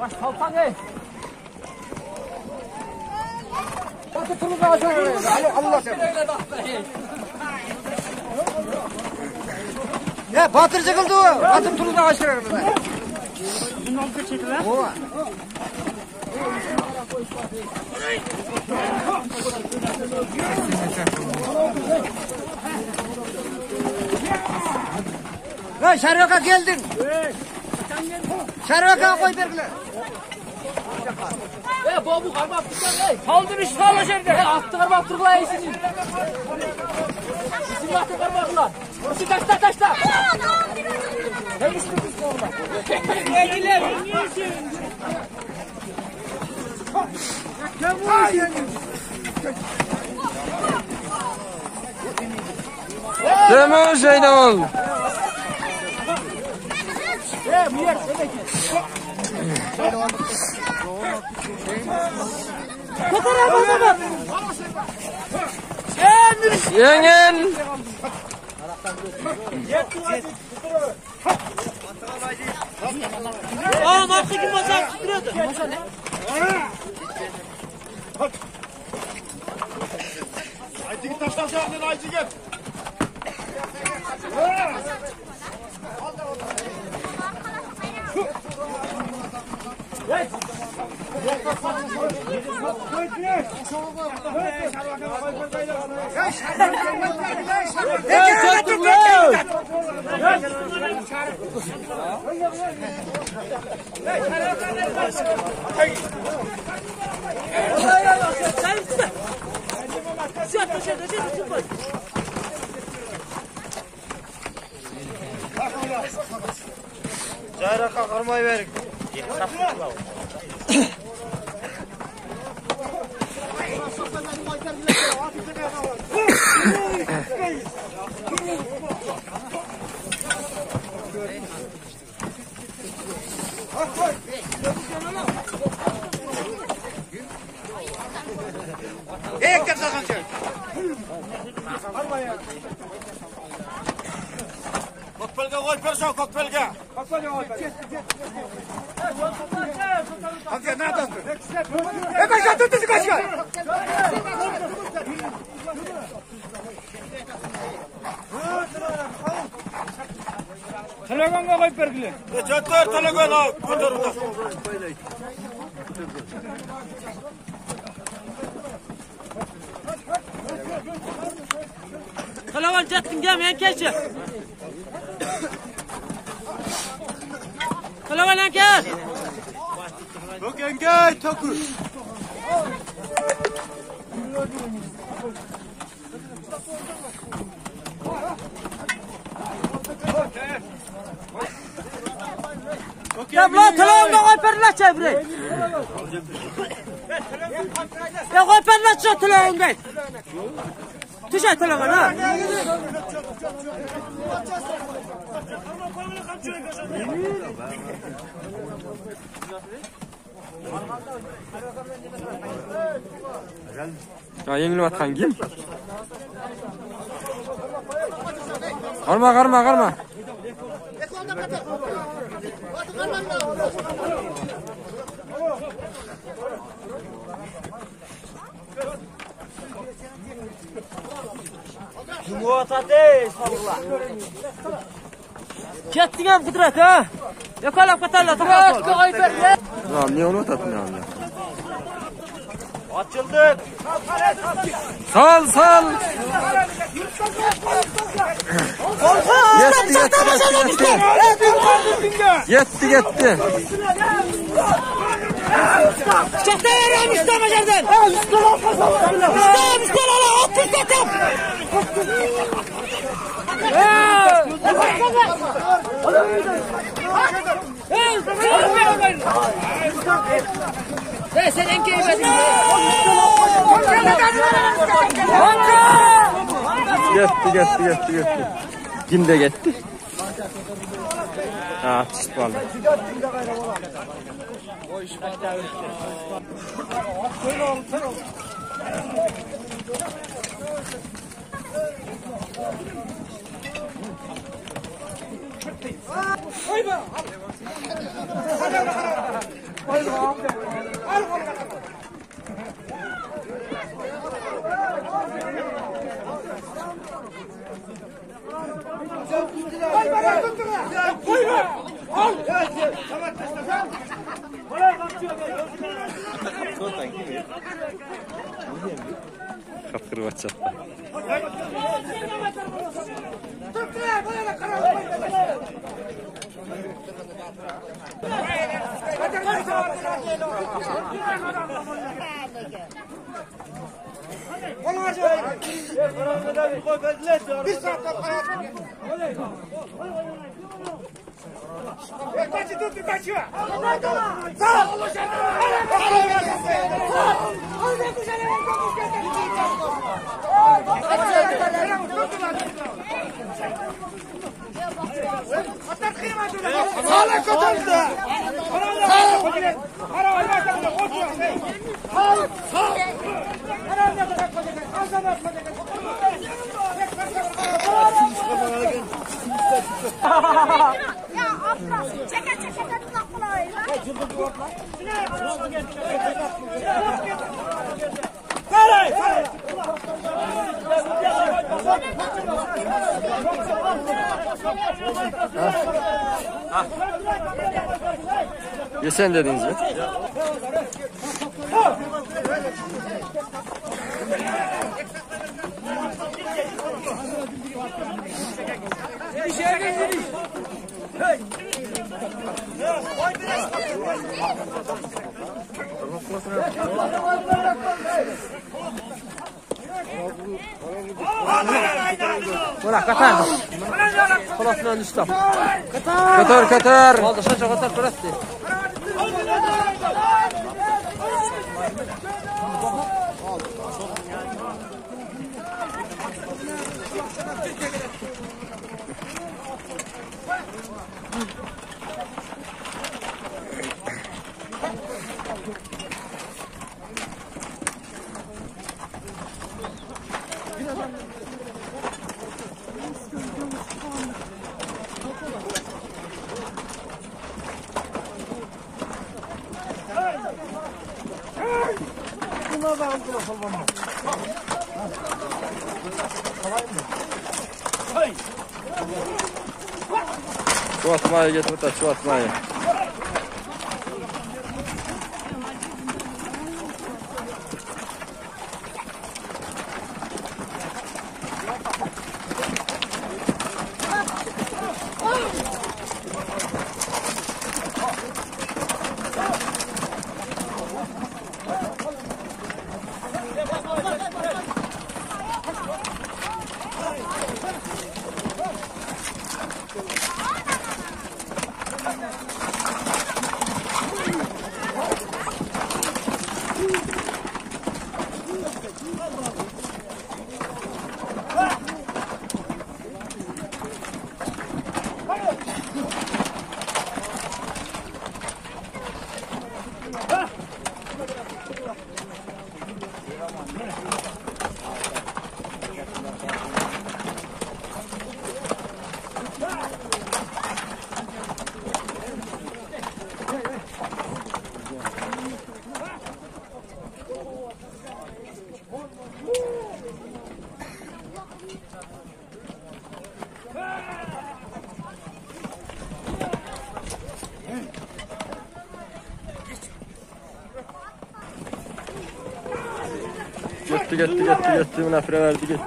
Baş kalkan ey. Batı tuluğu açıyor. Allah seni. Ya batır çıkıldı o. Batır tuluğu açıyor. Bunun oldu çekilir. O. Ya Şarvaka geldin. Şarvaka koy bergler. Babu karma attıklar ey. Kaldır üstü kalır şerde. Attı karma attıklar ey sizin. Sizin attı karma attıklar. Orası taşta. Hey üstü orada. Geldiler. Deme şeyden ol. Müyer, Yengen. Aa, marka kim masal tutuyordu? Masa ne? Aycık taşlaşan aycık gel. Cayraka karmayı verin. Ekler sakınca. Kokpelge koy perşan kokpelge. Kokpelge koy. Hadi ne yaptın? Hemen çatırdı kaçma. Telefonga koyup bergile. Çatır telefona götür burada. Kalavan çattın gelmeyen keçi. Kalavan enker. Tok engel tokur. Ya bla kalavanla koy perla çevre. Ya koy perla çat kalavanla. Tuşa kalavana. Ya yengil atkan kim? Karma. Kettin ham qudrat ha. Yo'qolab qatarlar to'g'ri. Ya niye onu atatın ya? Açıldık. Sal. Yetti. Çakta veriyorum Mustafa Macar'dan. Mustafa ala at tutam. Sen enkeyi verdin. Gitti. Kim de gitti? Ha, çıktı vallahi. Kapkırı açacak. Bir saat Kaçı tut, kaçı. Sağ ol. Sağla kotardı. Ya abla, çeke kulakları. Yesen dediniz mi? Bırak katar. Kolasından düştüm. Katar. Oldu şaşa katar bıraktı. Şu atmayı getir de şu atmayı. Gitti. Münafire verdi gitti.